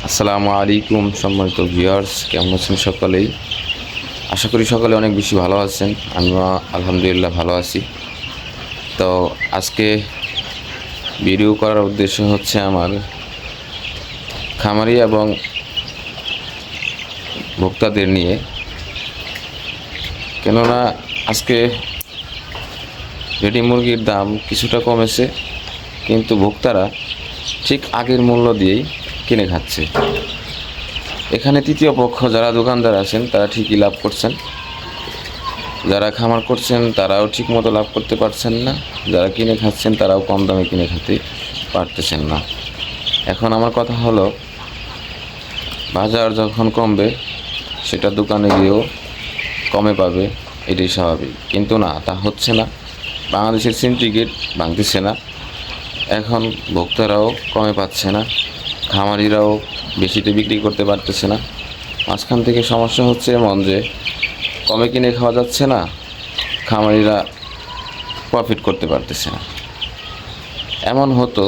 আসসালামু আলাইকুম সম্মানিত ভিউয়ার্স, কেমন আছেন সকলেই? আশা করি সকলে অনেক বেশি ভালো আছেন। আমিও আলহামদুলিল্লাহ ভালো আছি। তো আজকে ভিডিও করার উদ্দেশ্য হচ্ছে আমার খামারি এবং ভোক্তাদের নিয়ে। কেননা আজকে রেডি মুরগির দাম কিছুটা কমেছে, কিন্তু ভোক্তারা ঠিক আগের মূল্য দিয়েই কিনে খাচ্ছে। এখানে তৃতীয় পক্ষ যারা দোকানদার আছেন তারা ঠিকই লাভ করছেন, যারা খামার করছেন তারাও ঠিক মতো লাভ করতে পারছেন না, যারা কিনে খাচ্ছেন তারাও কম দামে কিনে খেতে পারতেছেন না। এখন আমার কথা হলো, বাজার যখন কমবে সেটা দোকানে গিয়েও কমে পাবে, এটাই স্বাভাবিক। কিন্তু না, তা হচ্ছে না। বাংলাদেশের সিন্ডিকেট ভাঙতেছে না। এখন ভোক্তারাও কমে পাচ্ছে না, খামারিরাও বেশিতে বিক্রি করতে পারতেছে না। মাঝখান থেকে সমস্যা হচ্ছে এমন যে কমে কিনে খাওয়া যাচ্ছে না, খামারিরা প্রফিট করতে পারতেছে না। এমন হতো